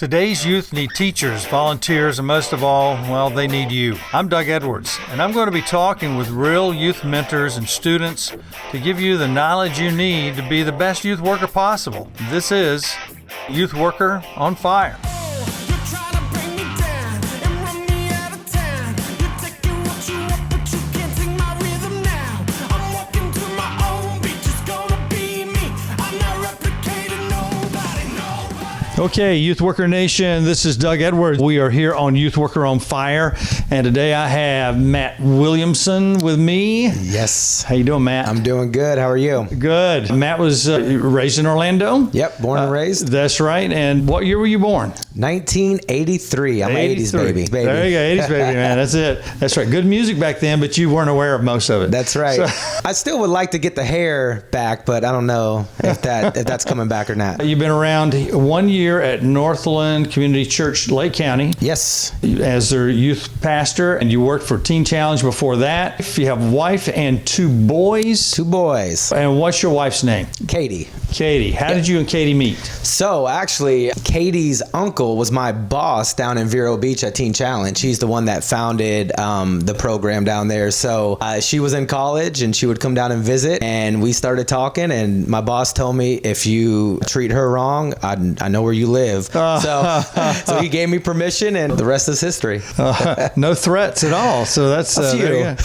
Today's youth need teachers, volunteers, and most of all, well, they need you. I'm Doug Edwards, and I'm going to be talking with real youth mentors and students to give you the knowledge you need to be the best youth worker possible. This is Youth Worker on Fire. Okay, Youth Worker Nation, this is Doug Edwards. We are here on Youth Worker on Fire, and today I have Matt Williamson with me. Yes. How you doing, Matt? I'm doing good. How are you? Good. Matt was raised in Orlando? Yep, born and raised. That's right. And what year were you born? 1983. I'm an 80s baby. There you go, 80s baby, man. That's it. That's right. Good music back then, but you weren't aware of most of it. That's right. So, I still would like to get the hair back, but I don't know if that's coming back or not. You've been around 1 year at Northland Community Church, Lake County. Yes. As their youth pastor, and you worked for Teen Challenge before that. You have a wife and two boys. Two boys. And what's your wife's name? Katie. Katie. How did you and Katie meet? So actually, Katie's uncle was my boss down in Vero Beach at Teen Challenge. He's the one that founded the program down there. So she was in college and she would come down and visit, and we started talking, and my boss told me, if you treat her wrong, I know where you live. So he gave me permission, and the rest is history. No threats at all. So that's a few.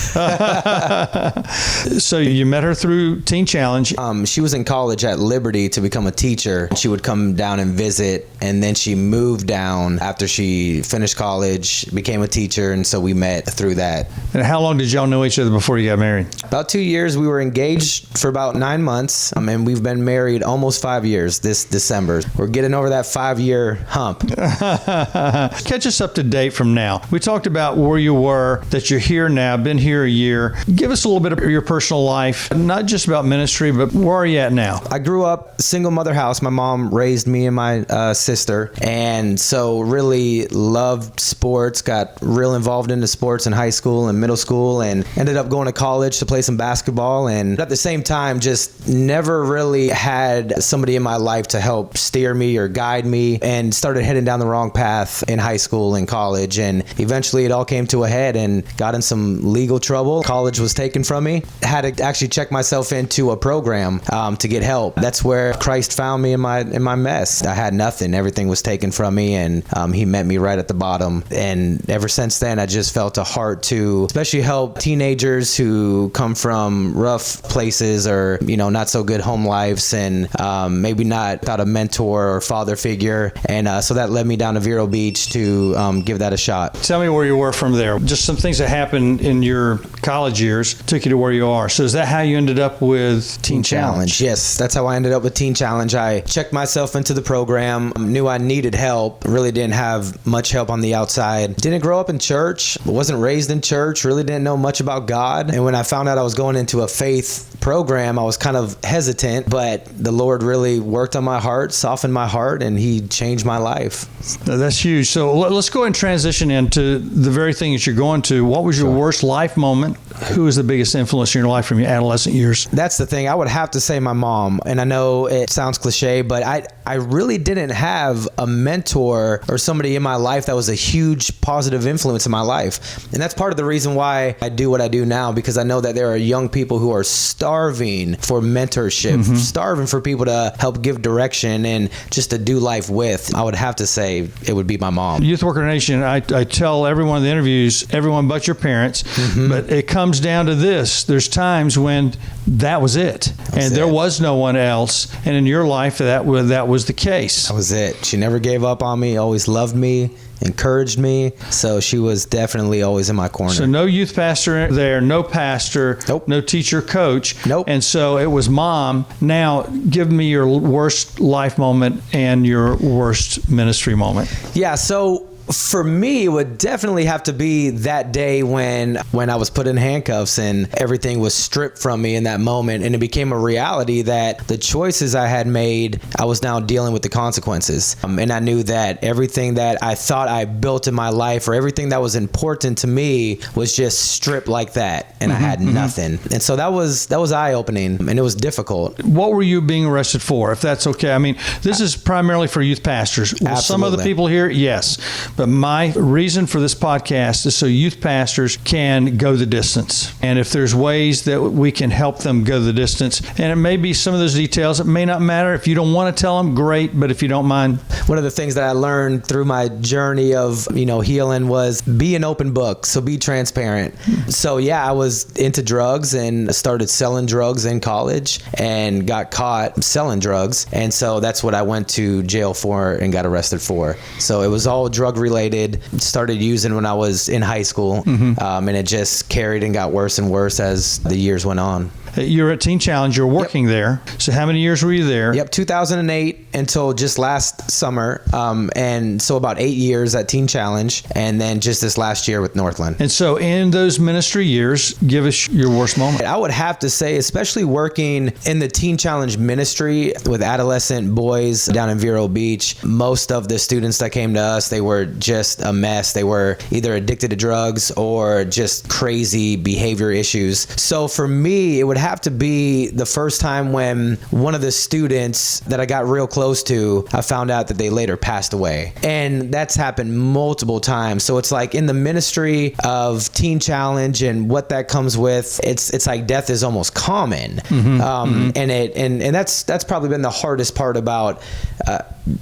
So you met her through Teen Challenge. She was in college at Liberty to become a teacher. She would come down and visit, and then she moved down after she finished college, became a teacher, and so we met through that. And how long did y'all know each other before you got married? About 2 years. We were engaged for about 9 months, and we've been married almost 5 years this December. We're getting over that 5-year hump. Catch us up to date from now. We talked about where you were, that you're here now, been here a year. Give us a little bit of your personal life, not just about ministry, but where are you at now? I grew up single mother house. My mom raised me and my sister, and so really loved sports, got real involved into sports in high school and middle school, and ended up going to college to play some basketball, and at the same time just never really had somebody in my life to help steer me or guide me, and started heading down the wrong path in high school and college, and eventually it all came to a head and got in some legal trouble. College was taken from me. Had to actually check myself into a program to get help. That's where Christ found me in my mess. I had nothing. Everything was taken from me, and he met me right at the bottom. And ever since then, I just felt a heart to especially help teenagers who come from rough places or, not so good home lives, and maybe not without a mentor or father figure. And so that led me down to Vero Beach to give that a shot. Tell me where you were from there. Just some things that happened in your college years took you to where you are. So is that how you ended up with Teen Challenge? Yes, that's how I ended up with Teen Challenge. I checked myself into the program, knew I needed help, really didn't have much help on the outside. Didn't grow up in church, wasn't raised in church, really didn't know much about God. And when I found out I was going into a faith program, I was kind of hesitant, but the Lord really worked on my heart, softened my heart, and he changed my life. That's huge. So let's go ahead and transition into the very thing that you're going to. What was your worst life moment? Who was the biggest influence in your life from your adolescent years? That's the thing. I would have to say my mom. And I know it sounds cliche, but I really didn't have a mentor or somebody in my life that was a huge positive influence in my life. And that's part of the reason why I do what I do now, because I know that there are young people who are starving for mentorship, starving for people to help give direction and just to do life with. I would have to say it would be my mom. Youth Worker Nation, I tell everyone in the interviews, everyone but your parents, but it comes down to this. There's times when that was it. There was no one else. And in your life, that was the case. That was it. She never gave up on me, always loved me, encouraged me. So she was definitely always in my corner. So no youth pastor there, no pastor, nope. No teacher, coach. Nope. And so it was mom. Now, give me your worst life moment and your worst ministry moment. Yeah, so For me, it would definitely have to be that day when I was put in handcuffs and everything was stripped from me in that moment, and it became a reality that the choices I had made, I was now dealing with the consequences. And I knew that everything that I thought I built in my life, or everything that was important to me, was just stripped like that, and I had nothing. And so that was eye-opening, and it was difficult. What were you being arrested for, if that's okay? I mean, this is primarily for youth pastors. Will some of the people here? Yes. But my reason for this podcast is so youth pastors can go the distance. And if there's ways that we can help them go the distance, and it may be some of those details, it may not matter. If you don't want to tell them, great. But if you don't mind. One of the things that I learned through my journey of, healing was be an open book. So be transparent. So yeah, I was into drugs and started selling drugs in college and got caught selling drugs. And so that's what I went to jail for and got arrested for. So it was all drug related. Started using when I was in high school. And it just carried and got worse and worse as the years went on. You're at Teen Challenge. You're working there. So how many years were you there? Yep, 2008 until just last summer. And so about 8 years at Teen Challenge, and then just this last year with Northland. And so in those ministry years, give us your worst moment. I would have to say, especially working in the Teen Challenge ministry with adolescent boys down in Vero Beach, most of the students that came to us, they were just a mess. They were either addicted to drugs or just crazy behavior issues. So for me, it would have to be the first time when one of the students that I got real close to, I found out that they later passed away. And that's happened multiple times. So it's like in the ministry of Teen Challenge and what that comes with, it's like death is almost common. And that's probably been the hardest part about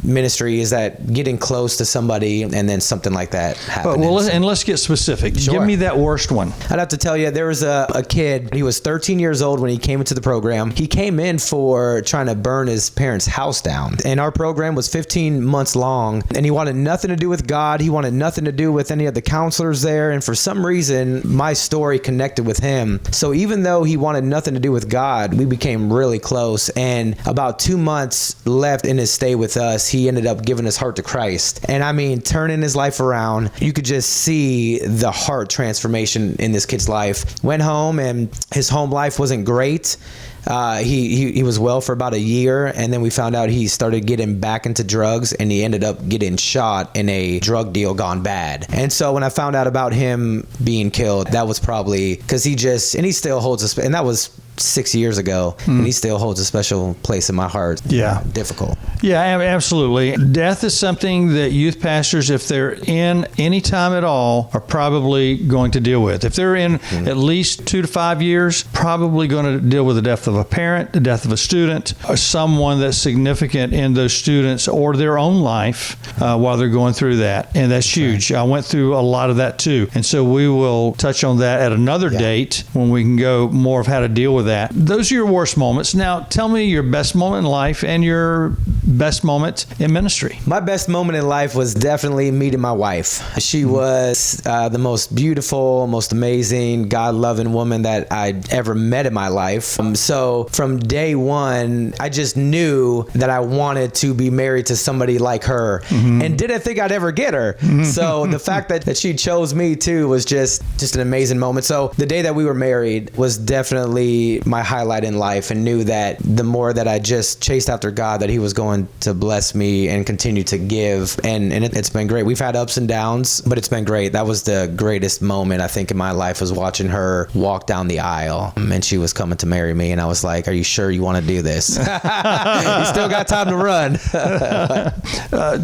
ministry, is that getting close to somebody and then something like that happening. Well, let's get specific. Sure. Give me that worst one. I'd have to tell you, there was a kid, he was 13 years old when he came into the program. He came in for trying to burn his parents' house down. And our program was 15 months long, and he wanted nothing to do with God. He wanted nothing to do with any of the counselors there. And for some reason, my story connected with him. So even though he wanted nothing to do with God, we became really close. And about 2 months left in his stay with us, he ended up giving his heart to Christ. And I mean, turning his life around. You could just see the heart transformation in this kid's life. Went home, and his home life wasn't great. He was well for about a year, and then we found out he started getting back into drugs, and he ended up getting shot in a drug deal gone bad. And so when I found out about him being killed, that was probably because he still holds and that was 6 years ago, and he still holds a special place in my heart. Yeah. Difficult. Yeah, absolutely. Death is something that youth pastors, if they're in any time at all, are probably going to deal with. If they're in at least 2 to 5 years, probably going to deal with the death of a parent, the death of a student, or someone that's significant in those students or their own life while they're going through that. And that's huge. I went through a lot of that too. And so we will touch on that at another date when we can go more of how to deal with that. Those are your worst moments. Now, tell me your best moment in life and your best moment in ministry. My best moment in life was definitely meeting my wife. She was the most beautiful, most amazing, God-loving woman that I'd ever met in my life. So from day one, I just knew that I wanted to be married to somebody like her, and didn't think I'd ever get her. So the fact that she chose me too was just an amazing moment. So the day that we were married was definitely my highlight in life, and knew that the more that I just chased after God, that he was going to bless me and continue to give. And it's been great. We've had ups and downs, but it's been great. That was the greatest moment, I think, in my life, was watching her walk down the aisle, and she was coming to marry me. And I was like, are you sure you want to do this? You still got time to run.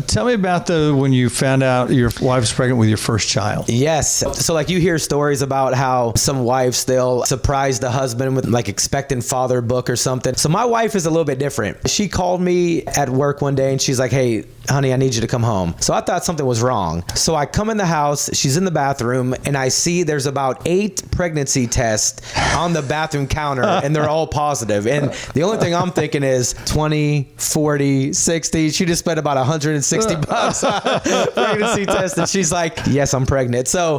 Tell me about when you found out your wife's pregnant with your first child. Yes. So like you hear stories about how some wives, they'll surprise the husband with like expectant father book or something. So my wife is a little bit different. She called me at work one day and she's like, hey, honey, I need you to come home. So I thought something was wrong. So I come in the house, she's in the bathroom, and I see there's about 8 pregnancy tests on the bathroom counter, and they're all positive. And the only thing I'm thinking is 20, 40, 60. She just spent about $160 on pregnancy test, and she's like, yes, I'm pregnant. So,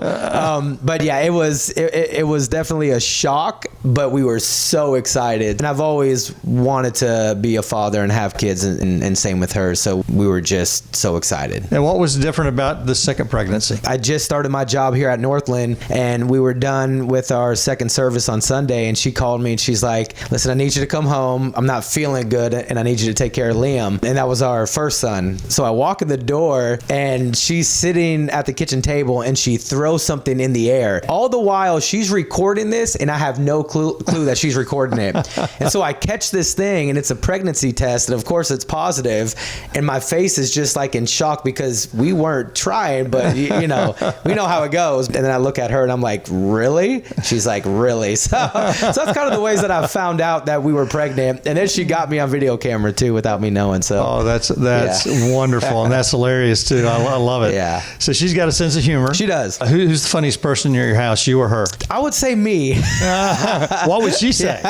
but yeah, it was definitely a shock, but we were so excited. And I've always wanted to be a father and have kids, and and same with her. So we were just so excited. And what was different about the second pregnancy? I just started my job here at Northland, and we were done with our second service on Sunday, and she called me and she's like, listen, I need you to come home. I'm not feeling good, and I need you to take care of Liam. And that was our first son. So I walk in the door, and she's sitting at the kitchen table, and she throws something in the air. All the while, she's recording this, and I have no clue that she's recording it. And so I catch this thing, and it's a pregnancy test, and of course it's positive, and my face is just like in shock because we weren't trying, but you know, we know how it goes. And then I look at her, and I'm like, really? She's like, really? So that's kind of the ways that I found out that we were pregnant. And then she got me on video camera too without me knowing. So that's wonderful, and that's hilarious too. I love it. Yeah. So she's got a sense of humor. She does. Who's the funniest person in your house, you or her? I would say me. What would she say?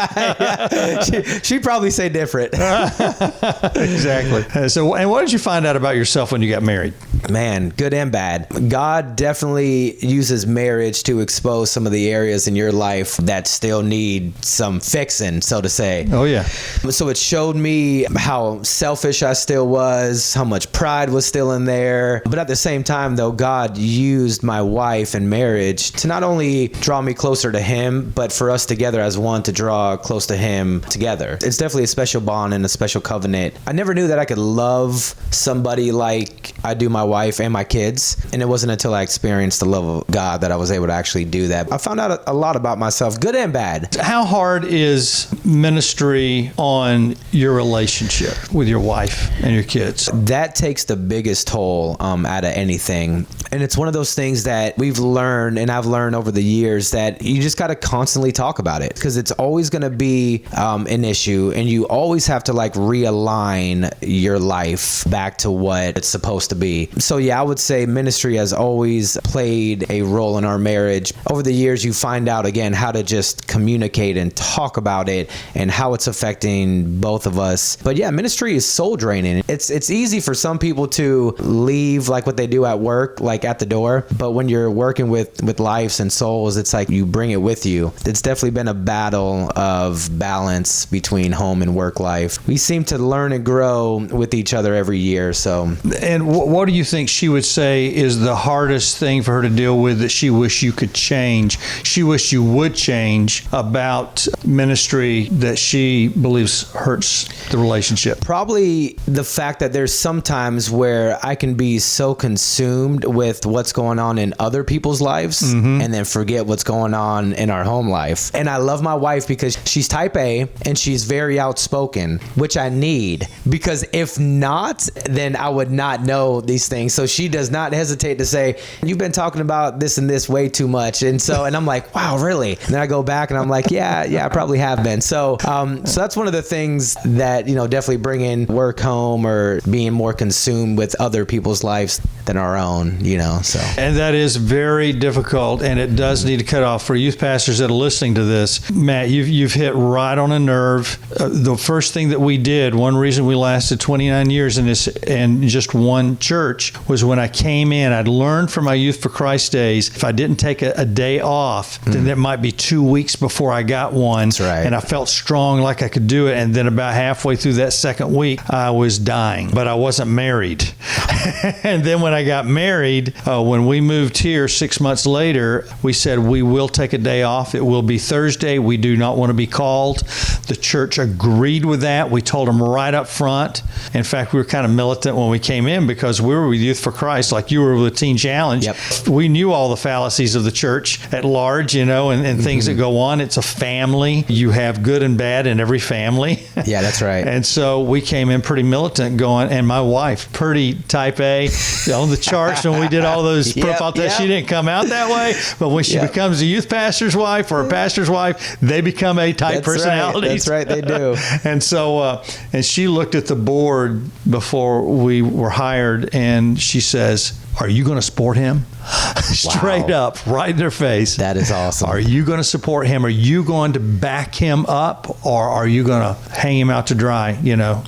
She'd probably say different. Exactly. So, and what did you find out about yourself when you got married? Man, good and bad. God definitely uses marriage to expose some of the areas in your life that still need some fixing, so to say. Oh, yeah. So it showed me how selfish I still was, how much pride was still in there. But at the same time, though, God used my wife and marriage to not only draw me closer to Him, but for us together as one to draw close to Him together. It's definitely a special bond and a special covenant. I never knew that I could love somebody like I do my wife and my kids. And it wasn't until I experienced the love of God that I was able to actually do that. I found out a lot about myself, good and bad. How hard is ministry on your relationship with your wife and your kids? That takes the biggest toll out of anything. And it's one of those things that we've learned, and I've learned over the years, that you just got to constantly talk about it because it's always going to be an issue, and you always have to like realign your life back to what it's supposed to be. So yeah, I would say ministry has always played a role in our marriage. Over the years, you find out again how to just communicate and talk about it and how it's affecting both of us. But yeah, ministry is soul draining. It's easy for some people to leave like what they do at work, like at the door. But when you're working with lives and souls, it's like you bring it with you. It's definitely been a battle of balance between home and work life. We seem to learn and grow with each other every year. So, and what do you think she would say is the hardest thing for her to deal with that she wish you could change? She wish you would change about ministry that she believes hurts the relationship? Probably the fact that there's sometimes where I can be so consumed with what's going on in other people's lives and then forget what's going on in our home life. And I love my wife because she's type A and she's very outspoken, which I need, because if not, then I would not know these things. So she does not hesitate to say, you've been talking about this and this way too much. And I'm like, wow, really? And then I go back and I'm like, yeah, I probably have been. So that's one of the things that, definitely bringing work home or being more consumed with other people's lives than our own, so. And that is very difficult, and it does need to cut off. For youth pastors that are listening to this, Matt, you've hit right on a nerve. The first thing that we did, one reason we lasted 29 years in this and just one church, was when I came in, I'd learned from my Youth for Christ days, if I didn't take a day off, then it might be 2 weeks before I got one. That's right. And I felt strong like I could do it. And then about halfway through that second week, I was dying, but I wasn't married. And then when I got married, when we moved here 6 months later, we said we will take a day off. It will be Thursday. We do not want to be called. The church agreed with that. We told them right up front. In fact, we were kind of militant when we came in because we were with Youth for Christ, like you were with Teen Challenge. Yep. We knew all the fallacies of the church at large, and things that go on. It's a family. You have good and bad in every family. Yeah, that's right. And so we came in pretty militant going, and my wife, pretty type A on the charts when we did all those profile tests. She didn't come out that way, but when she becomes a youth pastor's wife or a pastor's wife, they become A-type personalities. Right. That's right, they do. And so, and she looked at the board before we were hired, and she says, are you going to support him? Straight up, right in their face. That is awesome. Are you going to support him? Are you going to back him up, or are you going to hang him out to dry,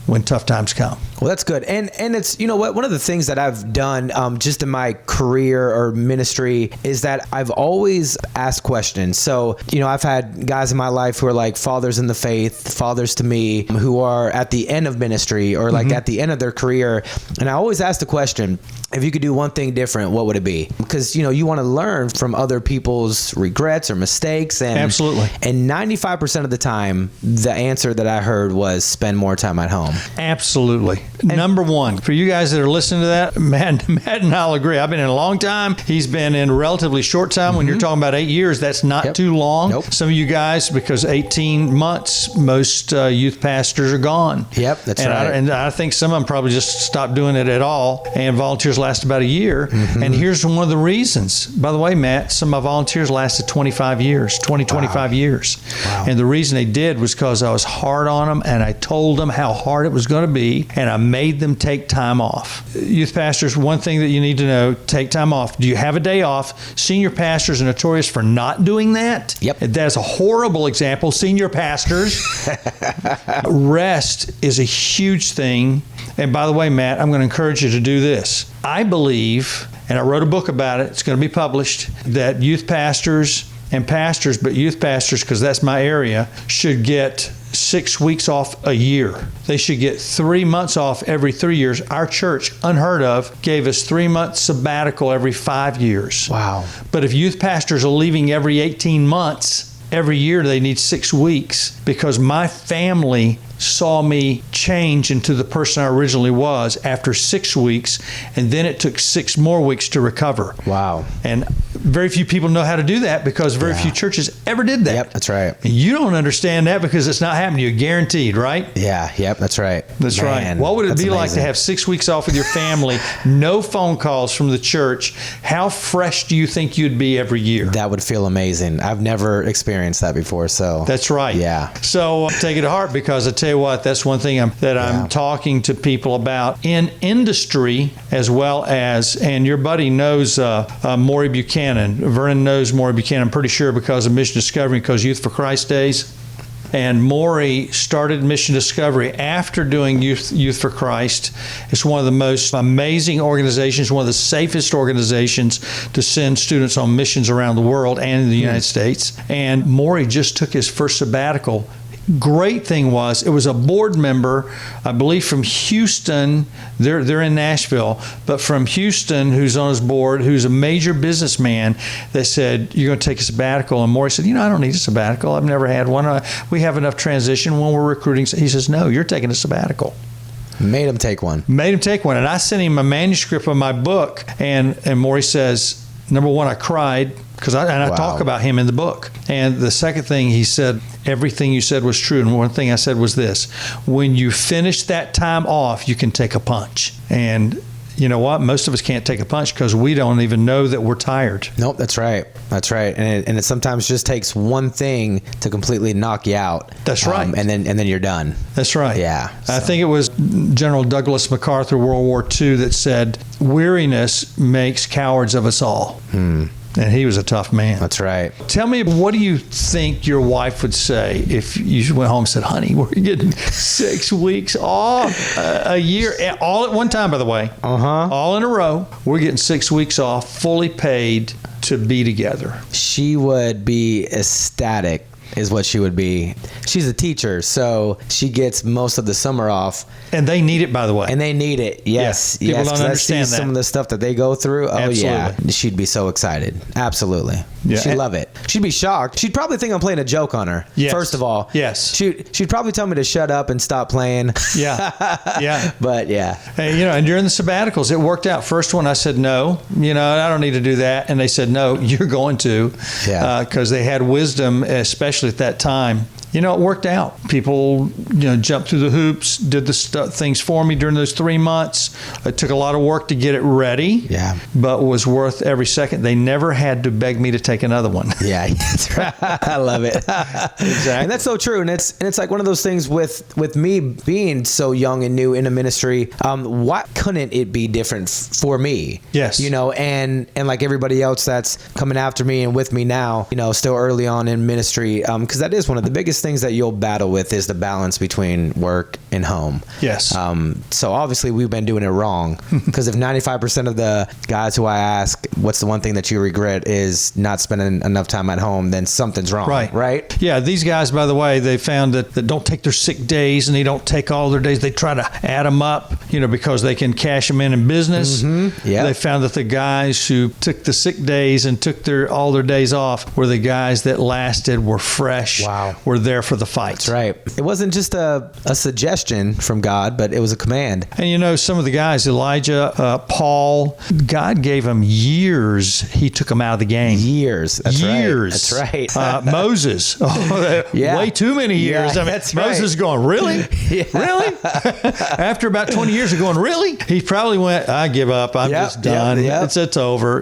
when tough times come? Well, that's good. And it's, one of the things that I've done just in my career or ministry is that I've always asked questions. So, I've had guys in my life who are like fathers in the faith, fathers to me, who are at the end of ministry or like at the end of their career. And I always ask the question, if you could do one thing different, what would it be? Because, you want to learn from other people's regrets or mistakes. And absolutely. And 95% of the time, the answer that I heard was spend more time at home. Absolutely. Number one, for you guys that are listening to that, Matt and I'll agree. I've been in a long time. He's been in a relatively short time. When you're talking about 8 years, that's not too long. Nope. Some of you guys, because 18 months, most youth pastors are gone. Yep, that's right. And I think some of them probably just stopped doing it at all, and volunteers last about a year. And here's one of the reasons. By the way, Matt, some of my volunteers lasted 25 years. Wow. And the reason they did was because I was hard on them, and I told them how hard it was going to be, and I made them take time off. Youth pastors, one thing that you need to know, take time off. Do you have a day off? Senior pastors are notorious for not doing that. Yep. That's a horrible example. Senior pastors. Rest is a huge thing. And by the way, Matt, I'm going to encourage you to do this. I believe, and I wrote a book about it, it's going to be published, that youth pastors and pastors, but youth pastors, because that's my area, should get 6 weeks off a year. They should get 3 months off every 3 years. Our church, unheard of, gave us 3 months sabbatical every 5 years. Wow. But if youth pastors are leaving every 18 months, every year they need 6 weeks, because my family saw me change into the person I originally was after 6 weeks, and then it took 6 more weeks to recover. Wow. And very few people know how to do that, because very few churches ever did that. Yep, that's right. And you don't understand that because it's not happening to you, guaranteed, right? Yeah, yep, that's right. That's right. What would it be like to have 6 weeks off with your family, no phone calls from the church? How fresh do you think you'd be every year? That would feel amazing. I've never experienced that before, so. That's right. Yeah. So take it to heart, because I tell you what, that's one thing I'm talking to people about in industry, as well as, and your buddy knows Maury Buchanan. Vernon knows Maury Buchanan, I'm pretty sure, because of Mission Discovery, because Youth for Christ days. And Maury started Mission Discovery after doing Youth for Christ. It's one of the most amazing organizations, one of the safest organizations to send students on missions around the world and in the United States. And Maury just took his first sabbatical. Great thing was, it was a board member, I believe from Houston. They're in Nashville, but from Houston, who's on his board, who's a major businessman, that said, you're going to take a sabbatical. And Maury said, I don't need a sabbatical. I've never had one. We have enough transition when we're recruiting. He says, no, you're taking a sabbatical. Made him take one. And I sent him a manuscript of my book, and Maury says, number one, I cried, because I talk about him in the book. And the second thing he said, everything you said was true. And one thing I said was this: when you finish that time off, you can take a punch. And you know what? Most of us can't take a punch because we don't even know that we're tired. Nope, that's right. That's right. And it sometimes just takes one thing to completely knock you out. That's right. And then you're done. That's right. Yeah. I think it was General Douglas MacArthur, World War II, that said, weariness makes cowards of us all. And he was a tough man. That's right. Tell me, what do you think your wife would say if you went home and said, honey, we're getting 6 weeks off a year, all at one time, by the way, all in a row. We're getting 6 weeks off, fully paid to be together. She would be ecstatic, is what she would be. She's a teacher, so she gets most of the summer off. And they need it, by the way. And they need it, yes. Yeah, people don't understand that. Some of the stuff that they go through, yeah. She'd be so excited. Absolutely. Yeah. She'd love it. She'd be shocked. She'd probably think I'm playing a joke on her, first of all. Yes. She'd probably tell me to shut up and stop playing. Yeah. But yeah. Hey, and during the sabbaticals, it worked out. First one, I said, no, I don't need to do that. And they said, no, you're going to. Yeah. Because they had wisdom, especially at that time. it worked out. People, jumped through the hoops, did the things for me during those 3 months. It took a lot of work to get it ready, but was worth every second. They never had to beg me to take another one. Yeah, that's right. I love it. Exactly. And that's so true. And it's like one of those things with me being so young and new in a ministry. Why couldn't it be different for me? Yes. And like everybody else that's coming after me and with me now, still early on in ministry, because that is one of the biggest things that you'll battle with is the balance between work and home. Yes. So obviously we've been doing it wrong, because if 95% of the guys who I ask, what's the one thing that you regret is not spending enough time at home, then something's wrong. Right? Yeah. These guys, by the way, they found that don't take their sick days and they don't take all their days. They try to add them up, because they can cash them in business. Mm-hmm. Yeah. They found that the guys who took the sick days and took all their days off were the guys that lasted, were fresh, were there for the fight. That's right. It wasn't just a suggestion from God, but it was a command. And some of the guys, Elijah, Paul, God gave them years. He took them out of the game. Years. That's years. Right. That's right. Moses. Way too many years. Yeah, I mean, that's Moses right. going, really? Really? After about 20 years of going, really? He probably went, I give up. I'm just done. It's over.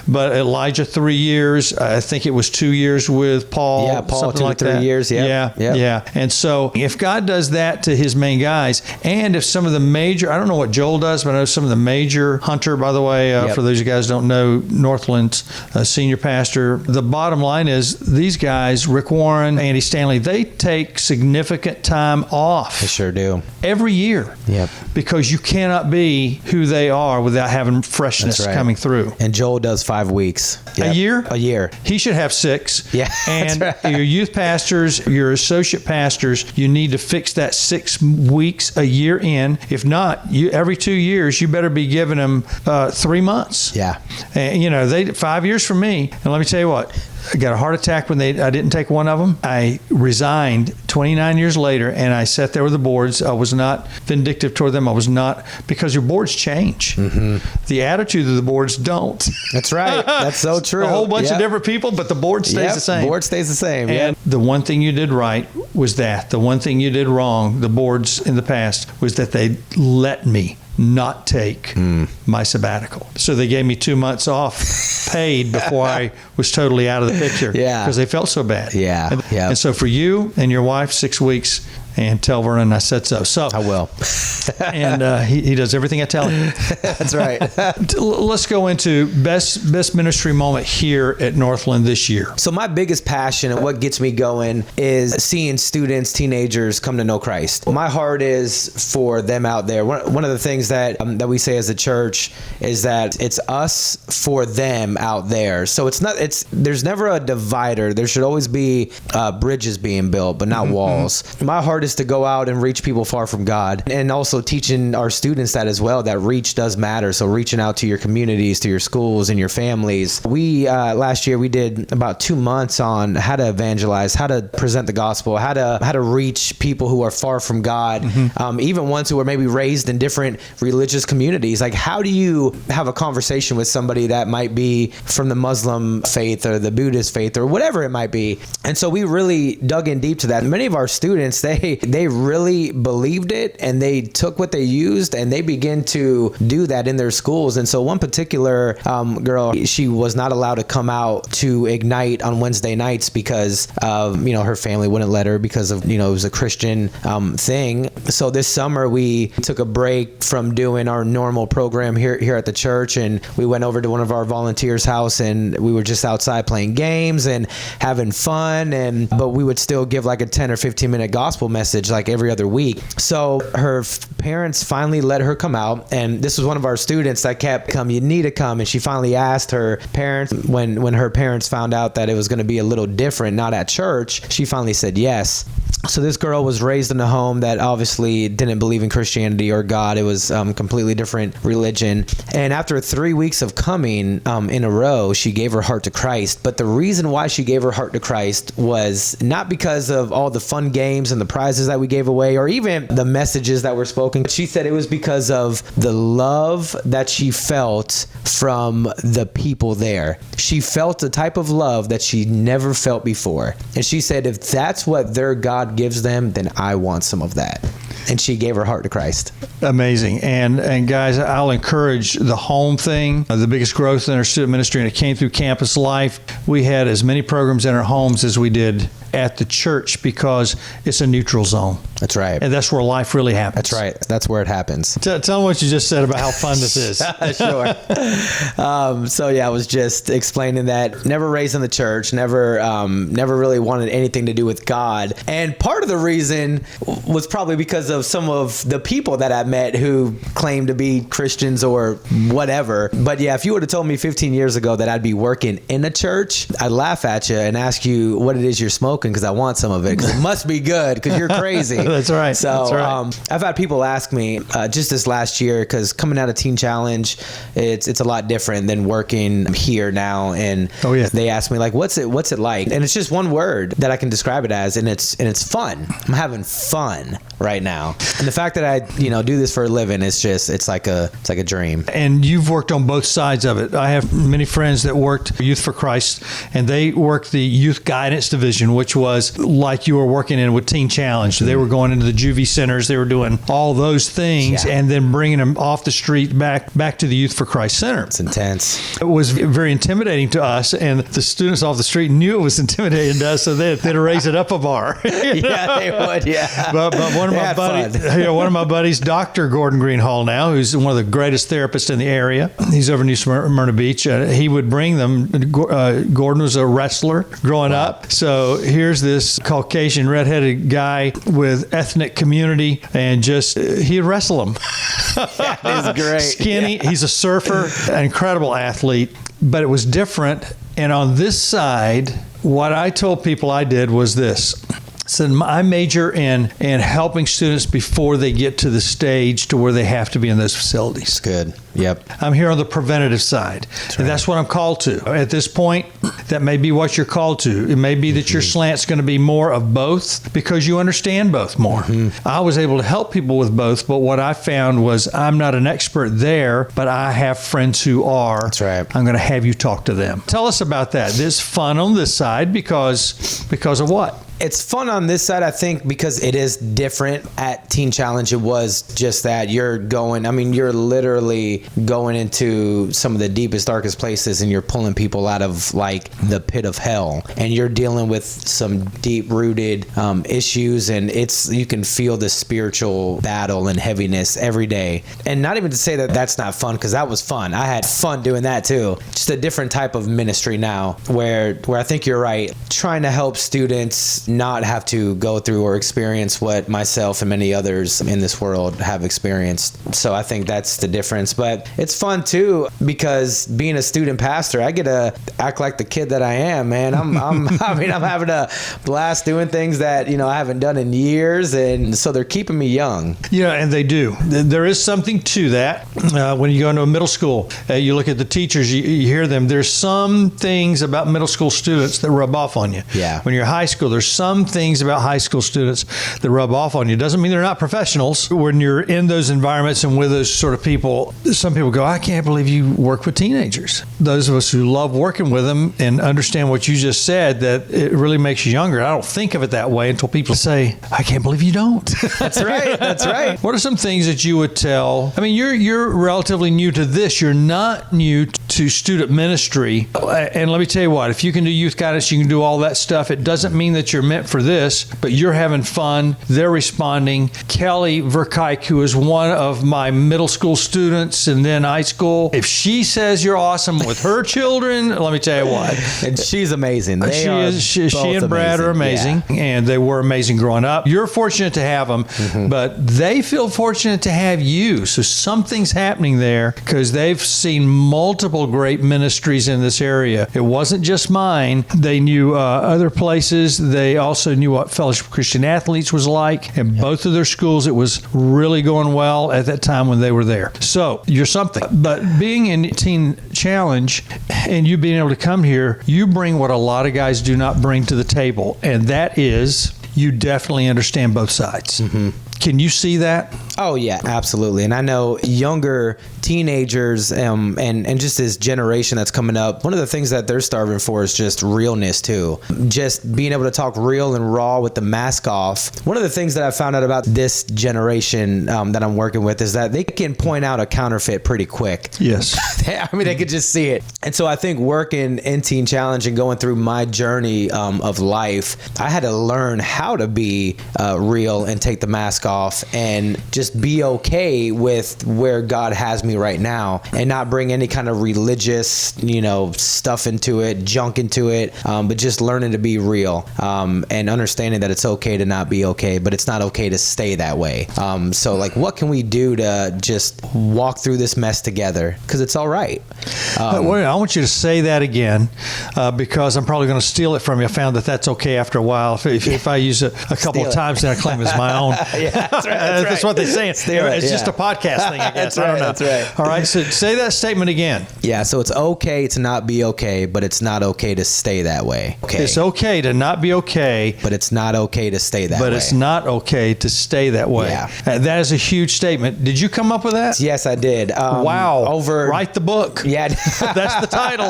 But Elijah 3 years. I think it was 2 years with Paul. Yeah, Paul, something 2 like 3 that. years. Yeah. And so if God does that to his main guys, and if some of the major, I don't know what Joel does, but I know some of the major, Hunter, by the way, for those of you guys who don't know, Northland's senior pastor, the bottom line is these guys, Rick Warren, Andy Stanley, they take significant time off. They sure do. Every year. Yep. Because you cannot be who they are without having freshness coming through. And Joel does 5 weeks. A year? A year. He should have 6. Yeah. And your youth pastors, your associate pastors, you need to fix that 6 weeks a year in. If not, every 2 years, you better be giving them 3 months. Yeah. And, 5 years from me. And let me tell you what, I got a heart attack when I didn't take one of them. I resigned 29 years later, and I sat there with the boards. I was not vindictive toward them. I was not, because your boards change. Mm-hmm. The attitude of the boards don't. That's right. That's so true. A whole bunch of different people, but the board stays the same. Board stays the same. And the one thing you did right was that. The one thing you did wrong, the boards in the past, was that they let me not take my sabbatical. So they gave me 2 months off paid before I was totally out of the picture. Yeah. Because they felt so bad. Yeah. And so for you and your wife, 6 weeks, and tell Vernon I said so. So I will. And he does everything I tell him. That's right. Let's go into best ministry moment here at Northland this year. So my biggest passion and what gets me going is seeing students, teenagers come to know Christ. My heart is for them out there. One of the things that we say as a church is that it's us for them out there. So there's never a divider. There should always be bridges being built, but not walls. My heart is to go out and reach people far from God, and also teaching our students that as well, that reach does matter. So reaching out to your communities, to your schools and your families. We last year we did about 2 months on how to evangelize, how to present the gospel, how to reach people who are far from God, even ones who are maybe raised in different religious communities. Like, how do you have a conversation with somebody that might be from the Muslim faith or the Buddhist faith or whatever it might be? And so we really dug in deep to that. Many of our students, they really believed it, and they took what they used and they began to do that in their schools. And so one particular girl, she was not allowed to come out to Ignite on Wednesday nights because of, her family wouldn't let her because of, it was a Christian thing. So this summer we took a break from doing our normal program here at the church, and we went over to one of our volunteers' house, and we were just outside playing games and having fun, but we would still give like a 10 or 15 minute gospel message like every other week. So her parents finally let her come out, and this was one of our students that kept, "Come, you need to come." And she finally asked her parents, when her parents found out that it was going to be a little different, not at church, she finally said yes. So this girl was raised in a home that obviously didn't believe in Christianity or God. It was completely different religion. And after 3 weeks of coming in a row, she gave her heart to Christ. But the reason why she gave her heart to Christ was not because of all the fun games and the prizes that we gave away or even the messages that were spoken. She said it was because of the love that she felt from the people there. She felt a type of love that she never felt before. And she said, if that's what their God gives them, then I want some of that. And she gave her heart to Christ. Amazing. And guys, I'll encourage the home thing, the biggest growth in our student ministry, and it came through campus life. We had as many programs in our homes as we did at the church because it's a neutral zone. That's right. And that's where life really happens. That's right. That's where it happens. Tell them what you just said about how fun this is. Sure. So yeah, I was just explaining that never raised in the church, never really wanted anything to do with God. And part of the reason was probably because of some of the people that I met who claimed to be Christians or whatever. But yeah, if you would have told me 15 years ago that I'd be working in a church, I'd laugh at you and ask you what it is you're smoking because I want some of it because it must be good because you're crazy. That's right. So That's right. I've had people ask me just this last year because coming out of Teen Challenge, it's a lot different than working here now. And they ask me like, what's it like? And it's just one word that I can describe it as, and it's fun. I'm having fun right now. And the fact that I do this for a living, it's like a dream. And you've worked on both sides of it. I have many friends that worked Youth for Christ, and they worked the Youth Guidance Division, which was like you were working in with Teen Challenge. They were going into the juvie centers. They were doing all those things and then bringing them off the street back to the Youth for Christ Center. It's intense. It was very intimidating to us, and the students off the street knew it was intimidating to us, so they'd raise it up a bar. Yeah, they would. Yeah. But one of my buddies, Dr. Gordon Greenhall now, who's one of the greatest therapists in the area. He's over in New Smyrna Beach. He would bring them. Gordon was a wrestler growing up. So here's this Caucasian redheaded guy with ethnic community, and he'd wrestle him. That is great. Skinny. Yeah. He's a surfer, an incredible athlete, but it was different. And on this side, what I told people I did was this. So I major in helping students before they get to the stage to where they have to be in those facilities. Good. Yep. I'm here on the preventative side. That's right. And that's what I'm called to. At this point, that may be what you're called to. It may be that your slant's going to be more of both because you understand both more. Mm-hmm. I was able to help people with both, but what I found was I'm not an expert there, but I have friends who are. That's right. I'm going to have you talk to them. Tell us about that. There's fun on this side because of what? It's fun on this side, I think, because it is different. At Teen Challenge, it was just that you're literally going into some of the deepest, darkest places, and you're pulling people out of like the pit of hell, and you're dealing with some deep-rooted issues, and you can feel the spiritual battle and heaviness every day. And not even to say that that's not fun, because that was fun. I had fun doing that too. Just a different type of ministry now, where I think you're right, trying to help students not have to go through or experience what myself and many others in this world have experienced. So I think that's the difference. But it's fun too, because being a student pastor, I get to act like the kid that I am, man. I'm having a blast doing things that, I haven't done in years. And so they're keeping me young. Yeah, and they do. There is something to that. When you go into a middle school, you look at the teachers, you hear them. There's some things about middle school students that rub off on you. Yeah. When you're high school, there's some things about high school students that rub off on you. Doesn't mean they're not professionals. When you're in those environments and with those sort of people, some people go, I can't believe you work with teenagers. Those of us who love working with them and understand what you just said, that it really makes you younger. I don't think of it that way until people say, I can't believe you don't. That's right. That's right. What are some things that you would tell? I mean, you're relatively new to this. You're not new to student ministry. And let me tell you what, if you can do youth guidance, you can do all that stuff. It doesn't mean that you're meant for this, but you're having fun. They're responding. Kelly Verkijk, who is one of my middle school students and then high school, if she says you're awesome with her children, let me tell you what. And she's amazing. She and Brad are amazing, and they were amazing growing up. You're fortunate to have them, but they feel fortunate to have you. So something's happening there because they've seen multiple several great ministries in this area. It wasn't just mine. They knew other places. They also knew what Fellowship of Christian Athletes was like. In both of their schools, it was really going well at that time when they were there. So you're something. But being in Teen Challenge and you being able to come here, you bring what a lot of guys do not bring to the table, and that is you definitely understand both sides. Mm-hmm. Can you see that? Oh, yeah, absolutely. And I know younger teenagers and just this generation that's coming up, one of the things that they're starving for is just realness, too. Just being able to talk real and raw with the mask off. One of the things that I found out about this generation that I'm working with is that they can point out a counterfeit pretty quick. Yes. I mean, they could just see it. And so I think working in Teen Challenge and going through my journey of life, I had to learn how to be real and take the mask off and just be okay with where God has me right now and not bring any kind of religious, stuff into it, junk into it, but just learning to be real and understanding that it's okay to not be okay, but it's not okay to stay that way. So like, what can we do to just walk through this mess together? Because it's all right. I want you to say that again because I'm probably going to steal it from you. I found that that's okay after a while. If I use it a couple of times, then I claim it's my own. Yeah, that's right. That's what they're saying. It's just a podcast thing, I guess. I don't know. That's right. All right, so say that statement again. Yeah, so it's okay to not be okay, but it's not okay to stay that way. Okay. It's okay to not be okay, but it's not okay to stay that way. But it's not okay to stay that way. Yeah. That is a huge statement. Did you come up with that? Yes, I did. Wow. Write the book. Yeah. That's the title.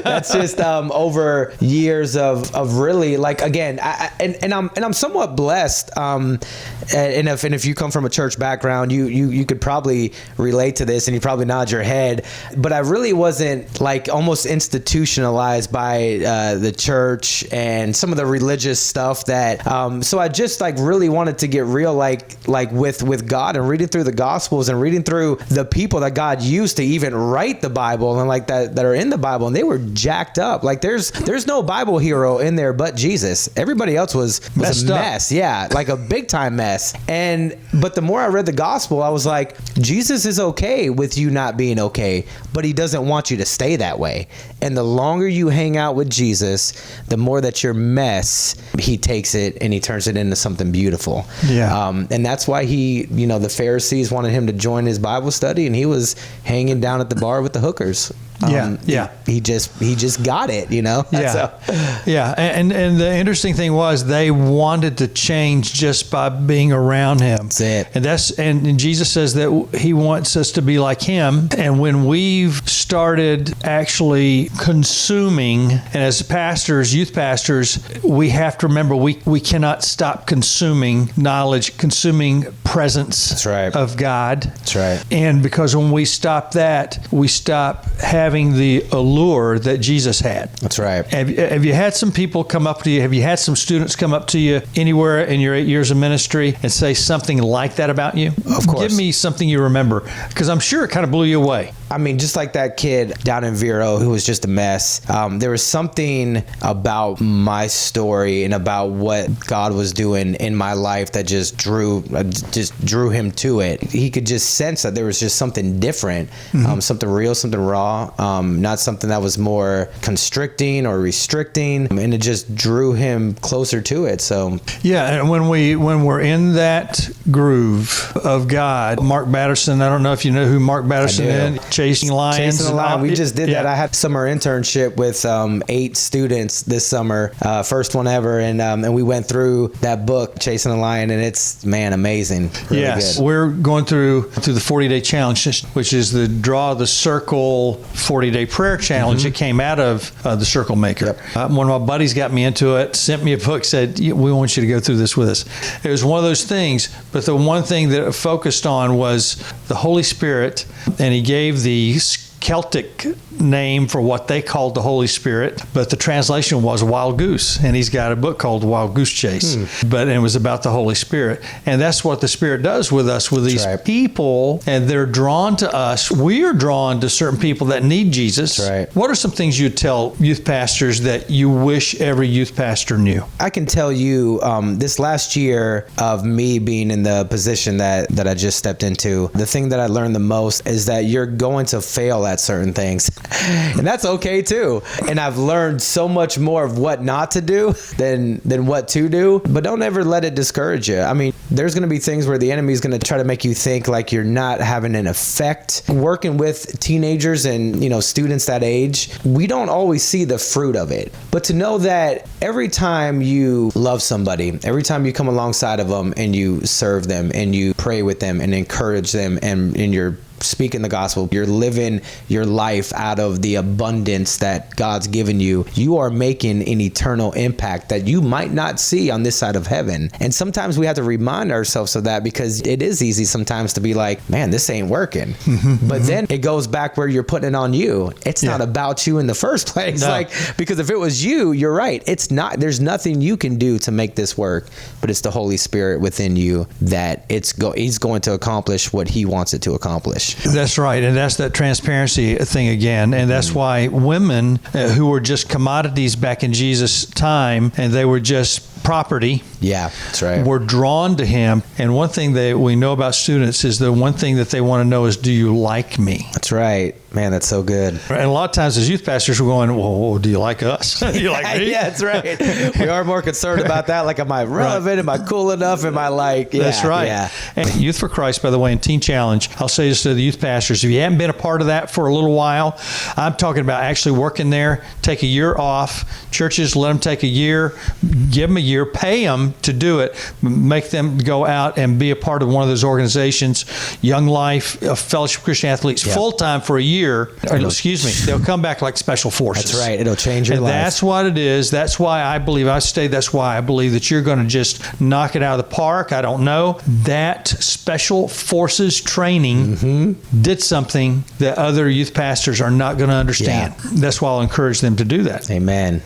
That's just over years of really, like, again, I'm somewhat blessed. And if you come from a church background, you could probably relate to this, and you probably nod your head. But I really wasn't like almost institutionalized by the church and some of the religious stuff that. So I just like really wanted to get real, like with God, and reading through the Gospels and reading through the people that God used to even write the Bible and like that are in the Bible, and they were jacked up. Like there's no Bible hero in there but Jesus. Everybody else was a mess. Yeah, like a big time mess. But the more I read the gospel, I was like, Jesus is okay with you not being okay, but he doesn't want you to stay that way. And the longer you hang out with Jesus, the more that your mess, he takes it and he turns it into something beautiful. Yeah. And that's why the Pharisees wanted him to join his Bible study, and he was hanging down at the bar with the hookers. He just got it, Yeah. So. Yeah. And the interesting thing was they wanted to change just by being around him. That's it. And Jesus says that he wants us to be like him. And when we've started actually consuming, and as pastors, youth pastors, we have to remember we cannot stop consuming knowledge, consuming presence That's right. of God. That's right. And because when we stop that, we stop having the allure that Jesus had. That's right. Have you had some people come up to you? Have you had some students come up to you anywhere in your 8 years of ministry and say something like that about you? Of course. Give me something you remember, because I'm sure it kind of blew you away. I mean, just like that kid down in Vero who was just a mess. There was something about my story and about what God was doing in my life that just drew him to it. He could just sense that there was just something different, something real, something raw, not something that was more constricting or restricting, and it just drew him closer to it. So yeah, and when we're in that groove of God, Mark Patterson, I don't know if you know who Mark Patterson is. Chasing Lions. Chasing the Lion. We just did that. I had a summer internship with 8 students this summer, first one ever, and we went through that book, Chasing the Lion, and it's, man, amazing. Really yes, good. We're going through the 40-day challenge, which is the Draw the Circle 40-day prayer challenge that came out of the Circle Maker. Yep. One of my buddies got me into it, sent me a book, said, we want you to go through this with us. It was one of those things, but the one thing that it focused on was the Holy Spirit, and he gave the Celtic name for what they called the Holy Spirit, but the translation was Wild Goose, and he's got a book called Wild Goose Chase, but it was about the Holy Spirit, and that's what the Spirit does with us, with these people, and they're drawn to us. We are drawn to certain people that need Jesus. That's right. What are some things you'd tell youth pastors that you wish every youth pastor knew? I can tell you this last year of me being in the position that I just stepped into, the thing that I learned the most is that you're going to fail at at certain things. And that's okay too. And I've learned so much more of what not to do than what to do. But don't ever let it discourage you. I mean, there's going to be things where the enemy is going to try to make you think like you're not having an effect. Working with teenagers and, students that age, we don't always see the fruit of it. But to know that every time you love somebody, every time you come alongside of them and you serve them and you pray with them and encourage them and you're speaking the gospel, you're living your life out of the abundance that God's given you, you are making an eternal impact that you might not see on this side of heaven. And sometimes we have to remind ourselves of that, because it is easy sometimes to be like, man, this ain't working. But then it goes back where you're putting it on you. It's not about you in the first place. No. Because if it was you, you're right. It's not, there's nothing you can do to make this work, but it's the Holy Spirit within you that he's going to accomplish what he wants it to accomplish. That's right. And that's that transparency thing again. And that's why women who were just commodities back in Jesus' time, and they were just property. Yeah, that's right. We're drawn to him. And one thing that we know about students is the one thing that they want to know is, do you like me? That's right. Man, that's so good. And a lot of times as youth pastors, we're going, well, do you like us? Do you like me? Yeah, that's right. We are more concerned about that. Like, am I relevant? Am I cool enough? Am I like, that's right. Yeah. And Youth for Christ, by the way, and Teen Challenge, I'll say this to the youth pastors, if you haven't been a part of that for a little while, I'm talking about actually working there, take a year off. Churches, let them take a year, give them a year, pay them to do it, make them go out and be a part of one of those organizations, Young Life, Fellowship of Christian Athletes, full-time for a year. They'll come back like special forces. That's right. It'll change your life. That's what it is. That's why I believe that you're going to just knock it out of the park. I don't know. That special forces training did something that other youth pastors are not going to understand. Yeah. That's why I'll encourage them to do that. Amen.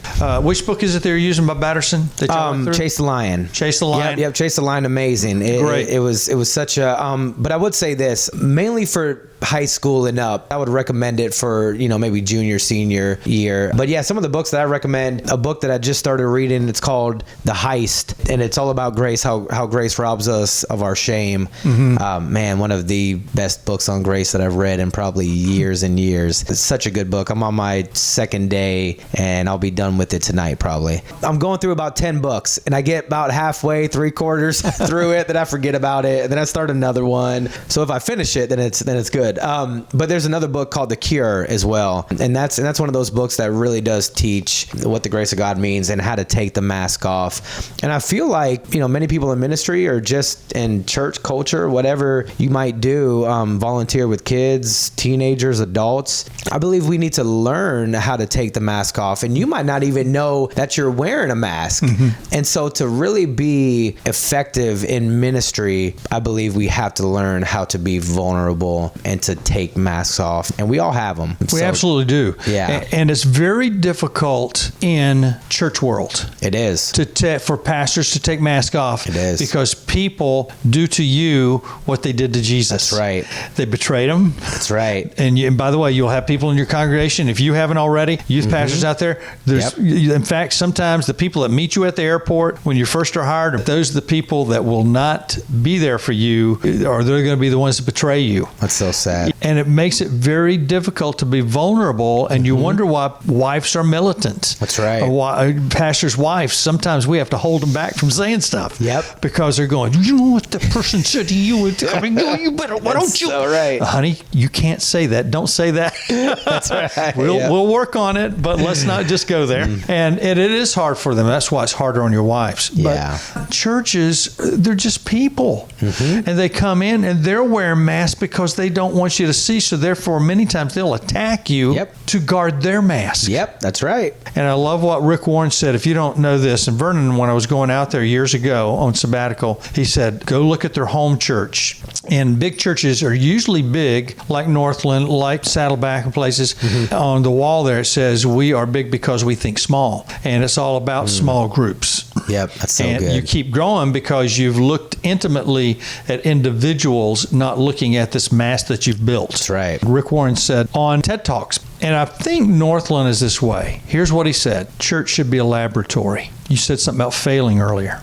Which book is it they're using by Patterson? Chase the Lion. Chase the Lion. Yep. Chase the Lion. Amazing. Great. It was such a. But I would say this mainly for high school and up. I would recommend it for, maybe junior, senior year. But yeah, some of the books that I recommend, a book that I just started reading, it's called The Heist, and it's all about grace, how grace robs us of our shame. Man, one of the best books on grace that I've read in probably years and years. It's such a good book. I'm on my second day and I'll be done with it tonight probably. I'm going through about 10 books and I get about halfway, 3/4 through it, then I forget about it, and then I start another one. So if I finish it, then it's good. But there's another book called The Cure as well, and that's one of those books that really does teach what the grace of God means and how to take the mask off. And I feel like many people in ministry or just in church culture, whatever you might do, volunteer with kids, teenagers, adults. I believe we need to learn how to take the mask off, and you might not even know that you're wearing a mask. And so to really be effective in ministry, I believe we have to learn how to be vulnerable and to take masks off, and we all have them. We absolutely do. Yeah. And it's very difficult in church world. It is. For pastors to take masks off. It is. Because people do to you what they did to Jesus. That's right. They betrayed him. That's right. And by the way, you'll have people in your congregation, if you haven't already, youth pastors out there, in fact, sometimes the people that meet you at the airport when you first are hired, those are the people that will not be there for you, or they're going to be the ones that betray you. That's so sad. And it makes it very difficult to be vulnerable, and you wonder why wives are militant. That's right. Or why pastors' wives, sometimes we have to hold them back from saying stuff. Yep. Because they're going, you know what the person said to you? I mean, you better, why don't you? So right. Honey, you can't say that. Don't say that. That's right. We'll work on it, but let's not just go there. And it is hard for them. That's why it's harder on your wives. Yeah. But churches, they're just people. And they come in and they're wearing masks because they don't want you to see. So therefore, many times they'll attack you to guard their mask. Yep, that's right. And I love what Rick Warren said. If you don't know this, and Vernon, when I was going out there years ago on sabbatical, he said, go look at their home church. And big churches are usually big, like Northland, like Saddleback and places. On the wall there, it says, we are big because we think small. And it's all about small groups. Yep, that's so and good. You keep growing because you've looked intimately at individuals, not looking at this mass that you've built. That's right. Rick Warren said on TED Talks, and I think Northland is this way. Here's what he said. Church should be a laboratory. you said something about failing earlier.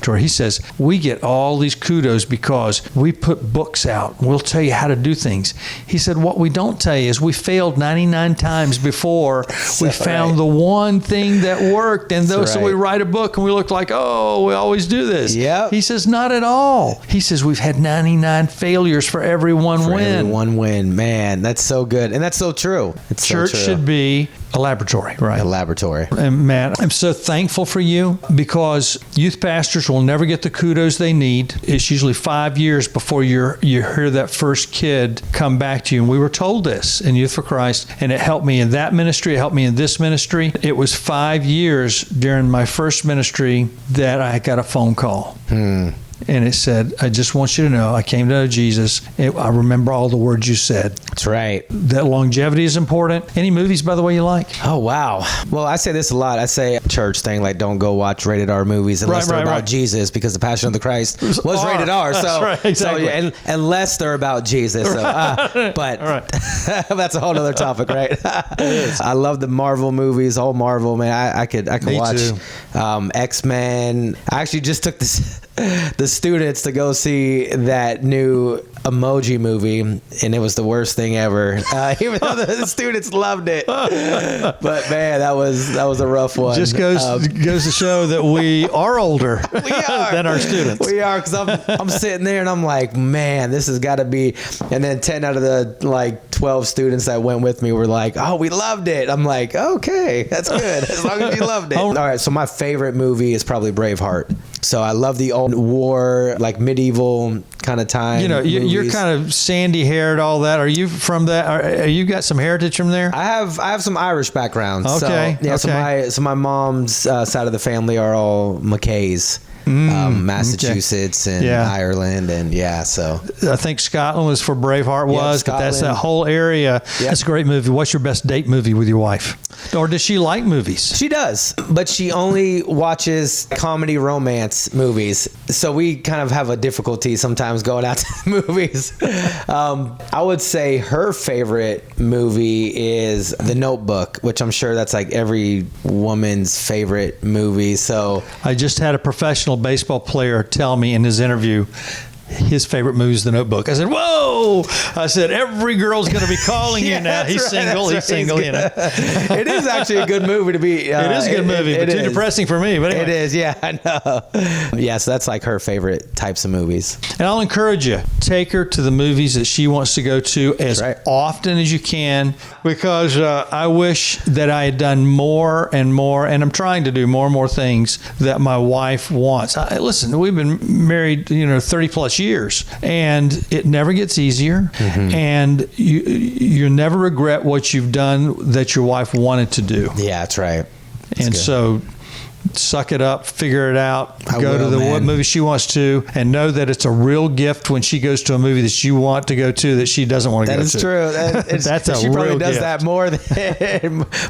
Where he says, we get all these kudos because we put books out. We'll tell you how to do things. He said, what we don't tell you is we failed 99 times before we found the one thing that worked. And so we write a book and we look like, oh, we always do this. Yep. He says, not at all. He says, we've had 99 failures for every one win. Every one win. Man, that's so good. And that's so true. It's Church so true. should be a laboratory, right? A laboratory. And Matt, I'm so thankful for you because youth pastors will never get the kudos they need. It's usually 5 years before you hear that first kid come back to you. And we were told this in Youth for Christ, and it helped me in that ministry. It helped me in this ministry. It was 5 years during my first ministry that I got a phone call. And it said, I just want you to know, I came to know Jesus. I remember all the words you said. That's right. That longevity is important. Any movies, by the way, you like? Oh, wow. Well, I say this a lot. I say church thing, like don't go watch rated R movies unless they're about Jesus, because the Passion of the Christ was rated R. So, that's right, exactly. So unless they're about Jesus. So, but that's a whole other topic, right? I love the Marvel movies, all Marvel, man. I could watch X-Men. I actually just took the students to go see that new Emoji movie, and it was the worst thing ever. Even though the students loved it, but man, that was a rough one. Just goes to show that we are older than our students. We are, because I'm sitting there and I'm like, man, this has got to be. And then 10 out of the 12 students that went with me were like, oh, we loved it. I'm like, okay, that's good, as long as you loved it. All right, so my favorite movie is probably Braveheart. So I love the old war, like medieval kind of time. You know, you're kind of sandy haired, all that. Are you from that? Are you got some heritage from there? I have some Irish background. Okay. So, yeah. So my mom's side of the family are all McKays. Massachusetts and Ireland, and so I think Scotland was for Braveheart but that's that whole area. That's a great movie. What's your best date movie with your wife? Or does she like movies? She does, but she only watches comedy romance movies, so we kind of have a difficulty sometimes going out to the movies. I would say her favorite movie is The Notebook, which I'm sure that's like every woman's favorite movie. So I just had a professional baseball player tell me in his interview his favorite movie is The Notebook. I said, whoa! I said, every girl's going to be calling you now. He's single. He's single, you know. It is actually a good movie to be. It is a good movie, but too depressing for me. But anyway. It is, yeah, I know. Yeah, so that's like her favorite types of movies. And I'll encourage you, take her to the movies that she wants to go to as often as you can, because I wish that I had done more and more, and I'm trying to do more and more things that my wife wants. Listen, we've been married, 30 plus years, and it never gets easier, and you never regret what you've done that your wife wanted to do. Yeah, that's right. And so suck it up, figure it out, go to what movie she wants to, and know that it's a real gift when she goes to a movie that you want to go to that she doesn't want to go to. That is true. That's a she real probably does gift. that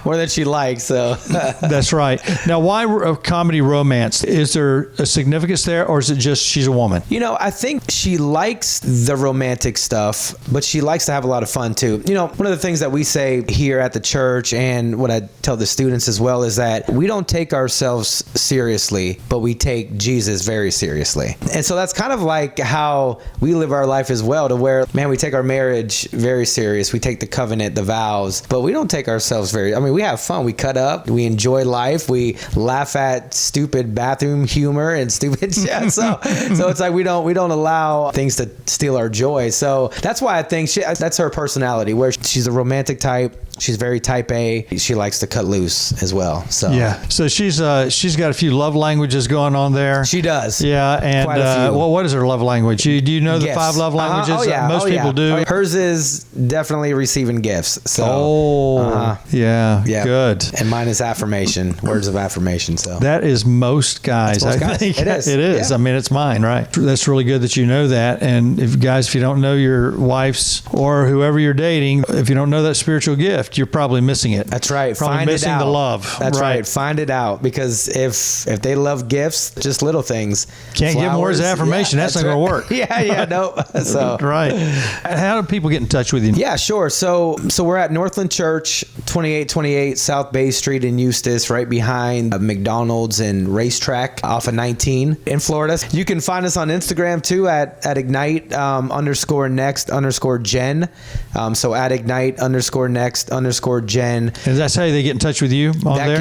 more than she likes. So that's right. Now, why comedy romance? Is there a significance there, or is it just she's a woman? I think she likes the romantic stuff, but she likes to have a lot of fun too. One of the things that we say here at the church, and what I tell the students as well, is that we don't take ourselves seriously, but we take Jesus very seriously. And so that's kind of like how we live our life as well, to where, man, we take our marriage very serious. We take the covenant, the vows, but we don't take ourselves we have fun. We cut up, we enjoy life, we laugh at stupid bathroom humor and stupid shit. So it's like we don't allow things to steal our joy. So that's why I think that's her personality, where she's a romantic type. She's very type A. She likes to cut loose as well. So so she's got a few love languages going on there. She does. Yeah, and what is her love language? Do you know the 5 love languages? Most people do. Hers is definitely receiving gifts. So good. And mine is affirmation, words of affirmation. So that is most guys. I think it is. It is. Yeah. I mean, it's mine, right? That's really good that you know that. And if you don't know your wife's or whoever you're dating, if you don't know that spiritual gift, gift, you're probably missing it. That's right. Probably Find missing it out. the love. That's right. Find it out, because if they love gifts, just little things. Can't give them words of affirmation. That's not going to work. No. So right. How do people get in touch with you? Yeah, sure. So we're at Northland Church, 2828 South Bay Street in Eustis, right behind McDonald's and Racetrack off of 19 in Florida. You can find us on Instagram too at Ignite _next_gen. So at Ignite _next_gen. And that's how they get in touch with you on there?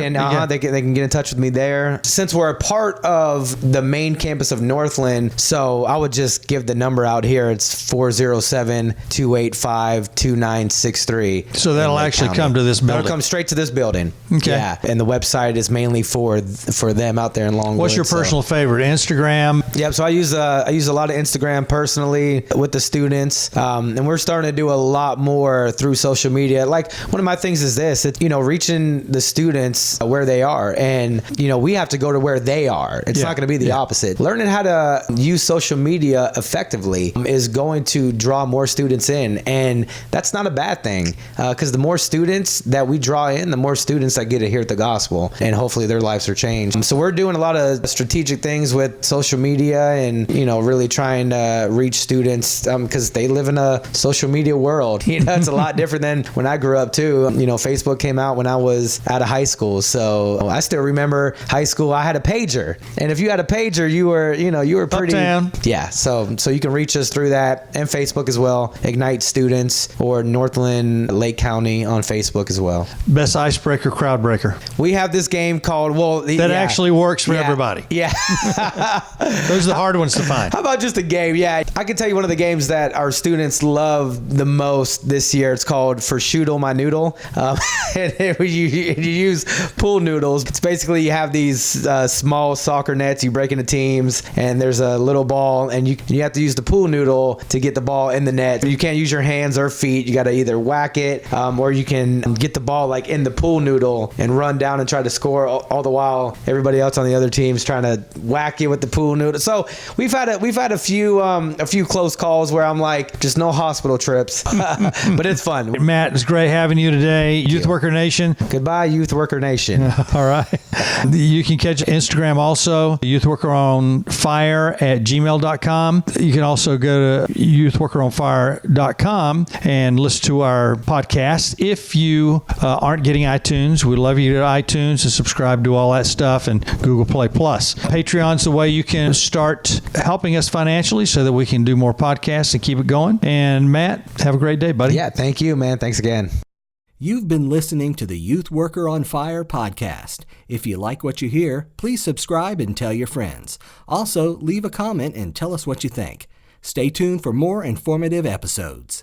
They can get in touch with me there. Since we're a part of the main campus of Northland, so I would just give the number out here. It's 407-285-2963. So that'll actually come to this building? That'll come straight to this building. Okay. Yeah, and the website is mainly for them out there in Longwood. What's your personal favorite? Instagram? Yep. So I use a lot of Instagram personally with the students, and we're starting to do a lot more through social media. Like, one of my things is this: it's reaching the students where they are, and we have to go to where they are. It's not going to be the opposite. Learning how to use social media effectively is going to draw more students in, and that's not a bad thing, because the more students that we draw in, the more students that get to hear the gospel, and hopefully their lives are changed. So we're doing a lot of strategic things with social media, and really trying to reach students, because they live in a social media world. It's a lot different than when I grew up too. Facebook came out when I was out of high school, so I still remember high school. I had a pager, and if you had a pager, you were pretty Uptown. Yeah. So you can reach us through that, and Facebook as well. Ignite Students or Northland Lake County on Facebook as well. Best icebreaker, crowd breaker. We have this game called actually works for everybody. Yeah. Those are the hard ones to find. How about just a game? Yeah, I can tell you one of the games that our students love the most this year. It's called For Shoodle My Noodle. And you use pool noodles. It's basically, you have these small soccer nets, you break into teams, and there's a little ball, and you have to use the pool noodle to get the ball in the net. You can't use your hands or feet. You got to either whack it, or you can get the ball like in the pool noodle and run down and try to score, all the while everybody else on the other team's trying to whack you with the pool noodle. So we've had a few close calls where I'm like, just no hospital trips, but it's fun. Matt, it's great having you today. Youth Worker Nation. Goodbye, Youth Worker Nation. All right. You can catch Instagram also, Youth Worker on Fire at gmail.com. You can also go to youthworkeronfire.com and listen to our podcast. If you aren't getting iTunes, we'd love you to iTunes and subscribe to all that stuff, and Google Play Plus. Patreon's the way you can start helping us financially so that we can do more podcasts and keep it going. And Matt, have a great day, buddy. Yeah, thank you, man. Thanks again. You've been listening to the Youth Worker on Fire podcast. If you like what you hear, please subscribe and tell your friends. Also, leave a comment and tell us what you think. Stay tuned for more informative episodes.